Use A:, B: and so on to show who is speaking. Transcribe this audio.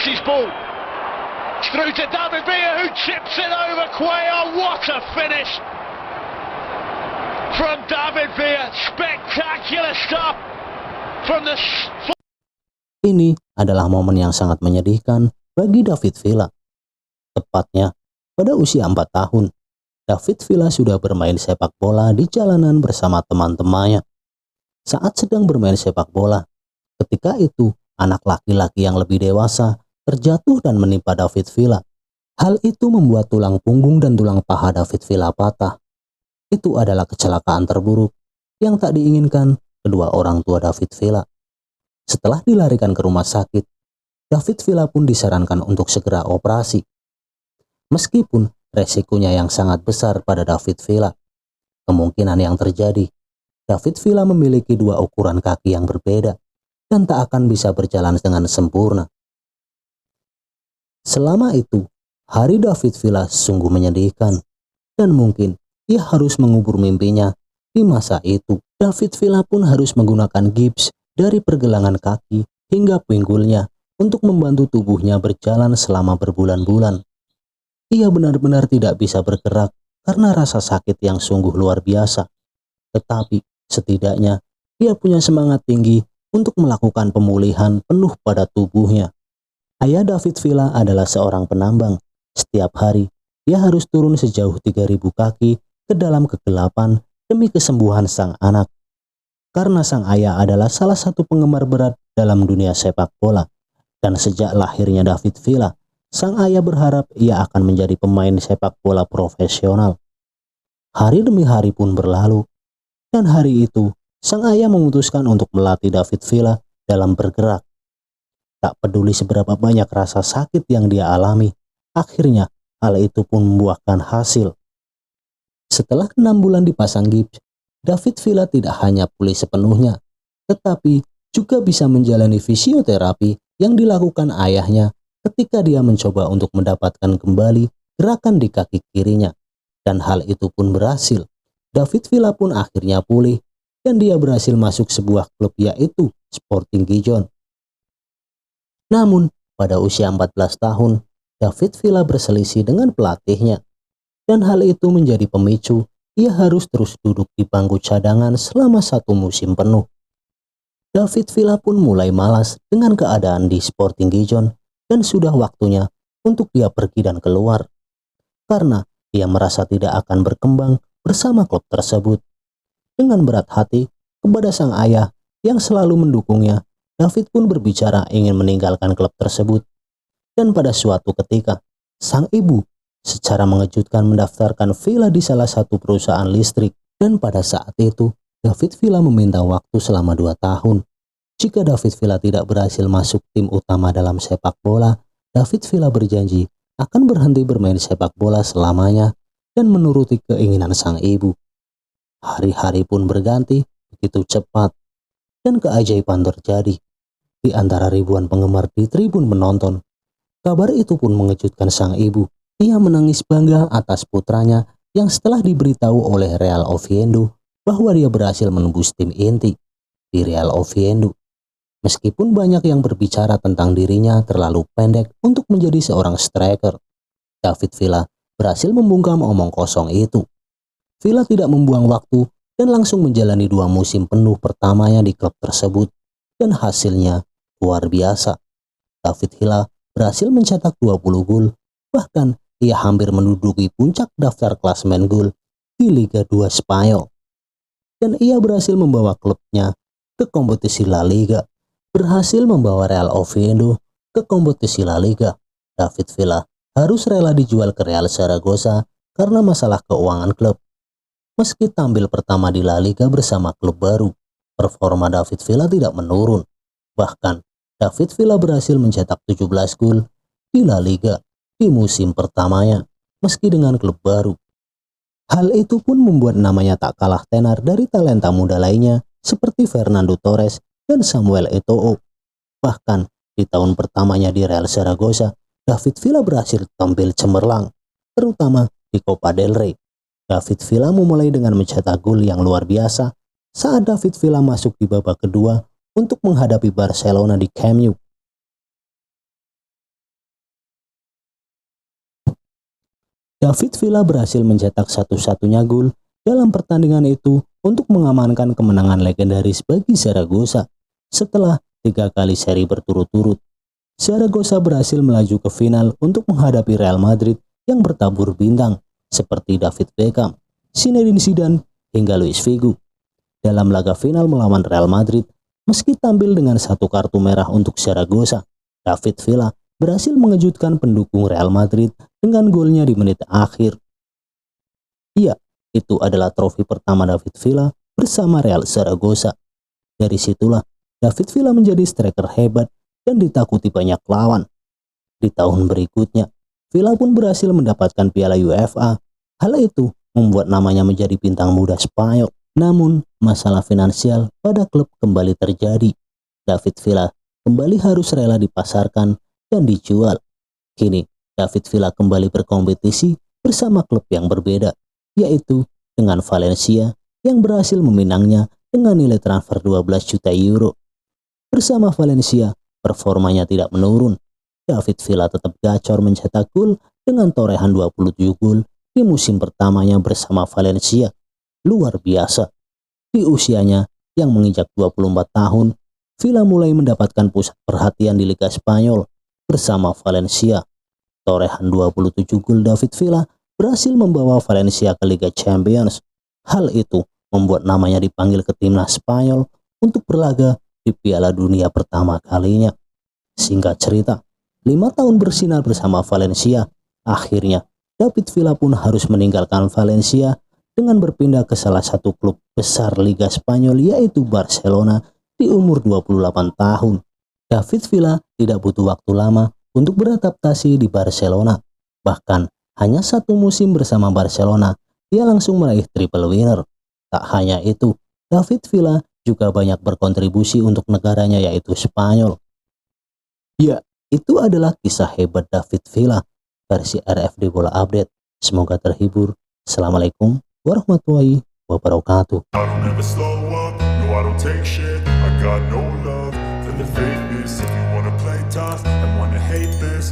A: his ball. Through to David Villa, who chips it over Cuellar. What a finish from David Villa. Spectacular stuff from the...
B: Ini adalah momen yang sangat menyedihkan bagi David Villa. Tepatnya pada usia 4 tahun, David Villa sudah bermain sepak bola di jalanan bersama teman-temannya. Saat sedang bermain sepak bola, ketika itu anak laki-laki yang lebih dewasa terjatuh dan menimpa David Villa. Hal itu membuat tulang punggung dan tulang paha David Villa patah. Itu adalah kecelakaan terburuk yang tak diinginkan kedua orang tua David Villa. Setelah dilarikan ke rumah sakit, David Villa pun disarankan untuk segera operasi. Meskipun resikonya yang sangat besar pada David Villa, kemungkinan yang terjadi, David Villa memiliki 2 ukuran kaki yang berbeda dan tak akan bisa berjalan dengan sempurna. Selama itu, hari David Villa sungguh menyedihkan, dan mungkin ia harus mengubur mimpinya. Di masa itu, David Villa pun harus menggunakan gips dari pergelangan kaki hingga pinggulnya untuk membantu tubuhnya berjalan selama berbulan-bulan. Ia benar-benar tidak bisa bergerak karena rasa sakit yang sungguh luar biasa. Tetapi setidaknya ia punya semangat tinggi untuk melakukan pemulihan penuh pada tubuhnya. Ayah David Villa adalah seorang penambang. Setiap hari, ia harus turun sejauh 3.000 kaki ke dalam kegelapan demi kesembuhan sang anak. Karena sang ayah adalah salah satu penggemar berat dalam dunia sepak bola. Dan sejak lahirnya David Villa, sang ayah berharap ia akan menjadi pemain sepak bola profesional. Hari demi hari pun berlalu, dan hari itu, sang ayah memutuskan untuk melatih David Villa dalam bergerak. Tak peduli seberapa banyak rasa sakit yang dia alami, akhirnya hal itu pun membuahkan hasil. Setelah 6 bulan dipasang gips, David Villa tidak hanya pulih sepenuhnya, tetapi juga bisa menjalani fisioterapi yang dilakukan ayahnya ketika dia mencoba untuk mendapatkan kembali gerakan di kaki kirinya. Dan hal itu pun berhasil. David Villa pun akhirnya pulih, dan dia berhasil masuk sebuah klub, yaitu Sporting Gijon. Namun, pada usia 14 tahun, David Villa berselisih dengan pelatihnya. Dan hal itu menjadi pemicu ia harus terus duduk di bangku cadangan selama 1 musim penuh. David Villa pun mulai malas dengan keadaan di Sporting Gijon dan sudah waktunya untuk dia pergi dan keluar. Karena dia merasa tidak akan berkembang bersama klub tersebut. Dengan berat hati kepada sang ayah yang selalu mendukungnya, David pun berbicara ingin meninggalkan klub tersebut. Dan pada suatu ketika, sang ibu secara mengejutkan mendaftarkan Villa di salah satu perusahaan listrik. Dan pada saat itu, David Villa meminta waktu selama 2 tahun. Jika David Villa tidak berhasil masuk tim utama dalam sepak bola, David Villa berjanji akan berhenti bermain sepak bola selamanya dan menuruti keinginan sang ibu. Hari-hari pun berganti begitu cepat, dan keajaiban terjadi. Di antara ribuan penggemar di tribun menonton, kabar itu pun mengejutkan sang ibu. Ia menangis bangga atas putranya yang setelah diberitahu oleh Real Oviedo bahwa dia berhasil menembus tim inti di Real Oviedo. Meskipun banyak yang berbicara tentang dirinya terlalu pendek untuk menjadi seorang striker, David Villa berhasil membungkam omong kosong itu. Villa tidak membuang waktu dan langsung menjalani 2 musim penuh pertamanya di klub tersebut, dan hasilnya luar biasa. David Villa berhasil mencetak 20 gol, bahkan ia hampir menduduki puncak daftar klasemen gol di Liga 2 Spanyol. Dan ia berhasil membawa klubnya ke kompetisi La Liga, berhasil membawa Real Oviedo ke kompetisi La Liga. David Villa harus rela dijual ke Real Zaragoza karena masalah keuangan klub. Meski tampil pertama di La Liga bersama klub baru, performa David Villa tidak menurun. Bahkan, David Villa berhasil mencetak 17 gol di La Liga di musim pertamanya, meski dengan klub baru. Hal itu pun membuat namanya tak kalah tenar dari talenta muda lainnya seperti Fernando Torres dan Samuel Eto'o. Bahkan, di tahun pertamanya di Real Zaragoza, David Villa berhasil tampil cemerlang, terutama di Copa del Rey. David Villa memulai dengan mencetak gol yang luar biasa saat David Villa masuk di babak kedua untuk menghadapi Barcelona di Camp Nou. David Villa berhasil mencetak satu-satunya gol dalam pertandingan itu untuk mengamankan kemenangan legendaris bagi Zaragoza setelah 3 kali seri berturut-turut. Zaragoza berhasil melaju ke final untuk menghadapi Real Madrid yang bertabur bintang seperti David Beckham, Zinedine Zidane, hingga Luis Figo. Dalam laga final melawan Real Madrid, meski tampil dengan 1 kartu merah untuk Zaragoza, David Villa berhasil mengejutkan pendukung Real Madrid dengan golnya di menit akhir. Iya, itu adalah trofi pertama David Villa bersama Real Zaragoza. Dari situlah David Villa menjadi striker hebat dan ditakuti banyak lawan. Di tahun berikutnya, Villa pun berhasil mendapatkan Piala UEFA. Hal itu membuat namanya menjadi bintang muda Spanyol. Namun, masalah finansial pada klub kembali terjadi. David Villa kembali harus rela dipasarkan dan dijual. Kini, David Villa kembali berkompetisi bersama klub yang berbeda, yaitu dengan Valencia yang berhasil meminangnya dengan nilai transfer 12 juta euro. Bersama Valencia, performanya tidak menurun. David Villa tetap gacor mencetak gol dengan torehan 27 gol di musim pertamanya bersama Valencia. Luar biasa. Di usianya yang menginjak 24 tahun, Villa mulai mendapatkan pusat perhatian di Liga Spanyol bersama Valencia. Torehan 27 gol David Villa berhasil membawa Valencia ke Liga Champions. Hal itu membuat namanya dipanggil ke timnas Spanyol untuk berlaga di Piala Dunia pertama kalinya. Singkat cerita, 5 tahun bersinar bersama Valencia, akhirnya David Villa pun harus meninggalkan Valencia dengan berpindah ke salah satu klub besar Liga Spanyol, yaitu Barcelona, di umur 28 tahun. David Villa tidak butuh waktu lama untuk beradaptasi di Barcelona. Bahkan hanya 1 musim bersama Barcelona, dia langsung meraih triple winner. Tak hanya itu, David Villa juga banyak berkontribusi untuk negaranya, yaitu Spanyol. Ya, itu adalah kisah hebat David Villa versi RFD Bola Update. Semoga terhibur. Assalamualaikum warahmatullahi wabarakatuh.
C: I don't ever slow up, no I don't take shit. I got no love for the fakeness. If you wanna play tough and wanna hate this,